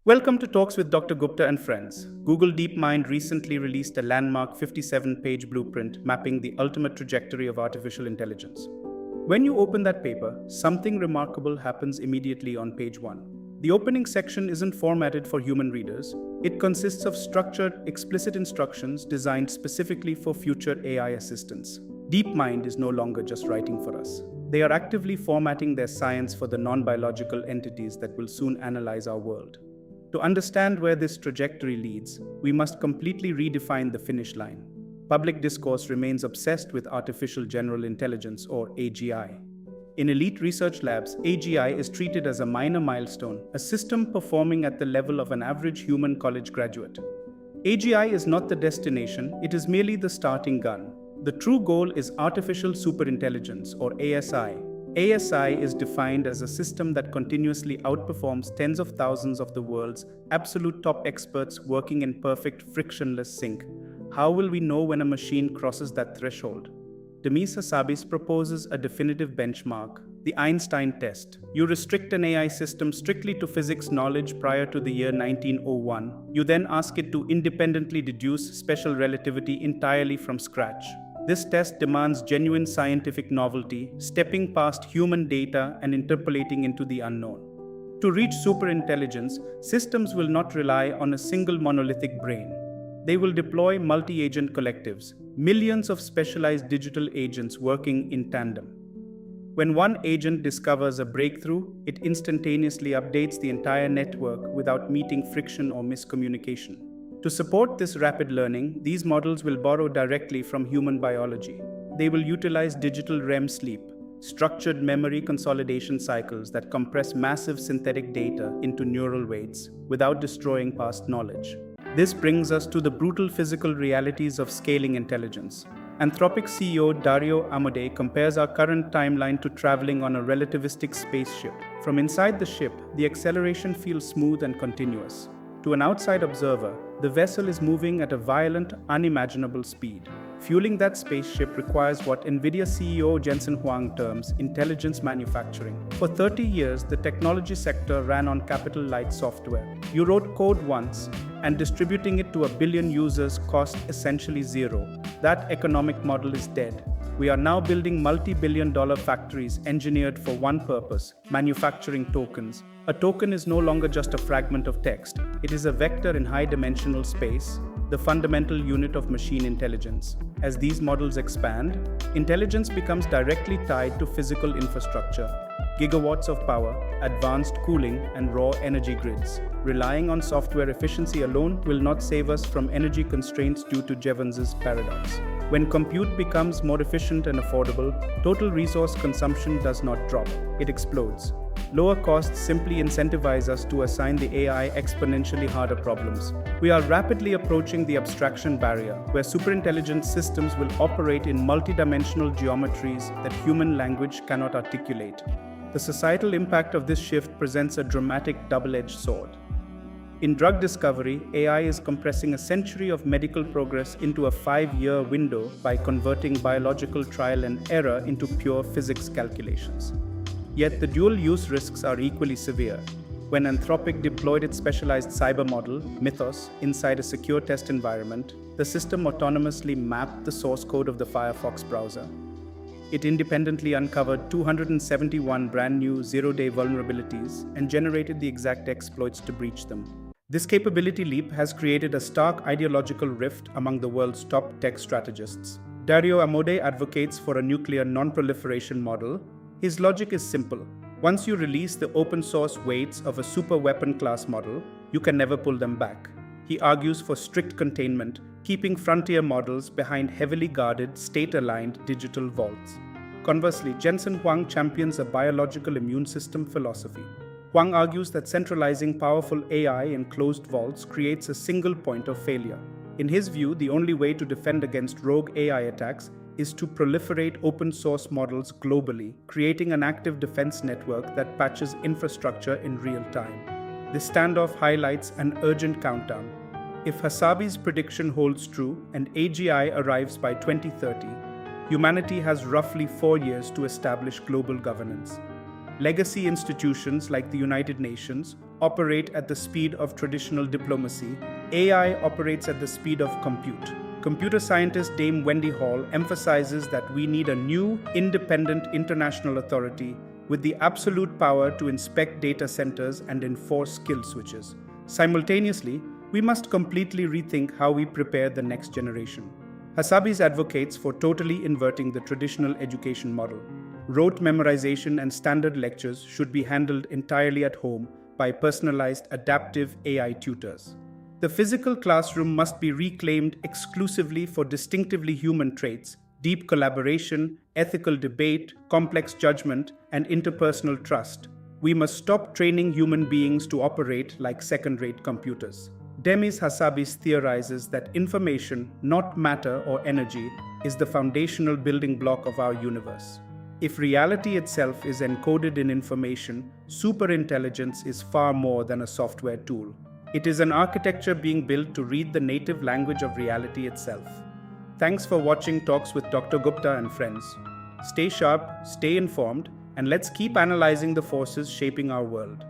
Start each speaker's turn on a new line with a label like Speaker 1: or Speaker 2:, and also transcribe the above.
Speaker 1: Welcome to Talks with Dr. Gupta and friends. Google DeepMind recently released a landmark 57-page blueprint mapping the ultimate trajectory of artificial intelligence. When you open that paper, something remarkable happens immediately on page 1. The opening section isn't formatted for human readers. It consists of structured, explicit instructions designed specifically for future AI assistants. DeepMind is no longer just writing for us. They are actively formatting their science for the non-biological entities that will soon analyze our world. To understand where this trajectory leads, we must completely redefine the finish line. Public discourse remains obsessed with artificial general intelligence, or AGI. In elite research labs, AGI is treated as a minor milestone, a system performing at the level of an average human college graduate. AGI is not the destination, it is merely the starting gun. The true goal is artificial superintelligence, or ASI. ASI is defined as a system that continuously outperforms tens of thousands of the world's absolute top experts working in perfect, frictionless sync. How will we know when a machine crosses that threshold? Demis Hassabis proposes a definitive benchmark, the Einstein test. You restrict an AI system strictly to physics knowledge prior to the year 1901. You then ask it to independently deduce special relativity entirely from scratch. This test demands genuine scientific novelty, stepping past human data and interpolating into the unknown. To reach superintelligence, systems will not rely on a single monolithic brain. They will deploy multi-agent collectives, millions of specialized digital agents working in tandem. When one agent discovers a breakthrough, it instantaneously updates the entire network without meeting friction or miscommunication. To support this rapid learning, these models will borrow directly from human biology. They will utilize digital REM sleep, structured memory consolidation cycles that compress massive synthetic data into neural weights without destroying past knowledge. This brings us to the brutal physical realities of scaling intelligence. Anthropic CEO Dario Amodei compares our current timeline to traveling on a relativistic spaceship. From inside the ship, the acceleration feels smooth and continuous. To an outside observer, the vessel is moving at a violent, unimaginable speed. Fueling that spaceship requires what Nvidia CEO Jensen Huang terms intelligence manufacturing. For 30 years, the technology sector ran on capital-light software. You wrote code once, and distributing it to a billion users cost essentially zero. That economic model is dead. We are now building multi-billion-dollar factories engineered for one purpose: manufacturing tokens. A token is no longer just a fragment of text. It is a vector in high-dimensional space, the fundamental unit of machine intelligence. As these models expand, intelligence becomes directly tied to physical infrastructure, gigawatts of power, advanced cooling, and raw energy grids. Relying on software efficiency alone will not save us from energy constraints due to Jevons's paradox. When compute becomes more efficient and affordable, total resource consumption does not drop, it explodes. Lower costs simply incentivize us to assign the AI exponentially harder problems. We are rapidly approaching the abstraction barrier, where superintelligent systems will operate in multidimensional geometries that human language cannot articulate. The societal impact of this shift presents a dramatic double-edged sword. In drug discovery, AI is compressing a century of medical progress into a 5-year window by converting biological trial and error into pure physics calculations. Yet the dual-use risks are equally severe. When Anthropic deployed its specialized cyber model, Mythos, inside a secure test environment, the system autonomously mapped the source code of the Firefox browser. It independently uncovered 271 brand new zero-day vulnerabilities and generated the exact exploits to breach them. This capability leap has created a stark ideological rift among the world's top tech strategists. Dario Amodei advocates for a nuclear non-proliferation model. His logic is simple. Once you release the open-source weights of a super-weapon class model, you can never pull them back. He argues for strict containment, keeping frontier models behind heavily guarded, state-aligned digital vaults. Conversely, Jensen Huang champions a biological immune system philosophy. Huang argues that centralizing powerful AI in closed vaults creates a single point of failure. In his view, the only way to defend against rogue AI attacks is to proliferate open-source models globally, creating an active defense network that patches infrastructure in real time. This standoff highlights an urgent countdown. If Hassabis' prediction holds true and AGI arrives by 2030, humanity has roughly 4 years to establish global governance. Legacy institutions like the United Nations operate at the speed of traditional diplomacy. AI operates at the speed of compute. Computer scientist Dame Wendy Hall emphasizes that we need a new, independent international authority with the absolute power to inspect data centers and enforce skill switches. Simultaneously, we must completely rethink how we prepare the next generation. Hasabi advocates for totally inverting the traditional education model. Rote memorization and standard lectures should be handled entirely at home by personalized adaptive AI tutors. The physical classroom must be reclaimed exclusively for distinctively human traits: deep collaboration, ethical debate, complex judgment, and interpersonal trust. We must stop training human beings to operate like second-rate computers. Demis Hassabis theorizes that information, not matter or energy, is the foundational building block of our universe. If reality itself is encoded in information, superintelligence is far more than a software tool. It is an architecture being built to read the native language of reality itself. Thanks for watching Talks with Dr. Gupta and friends. Stay sharp, stay informed, and let's keep analyzing the forces shaping our world.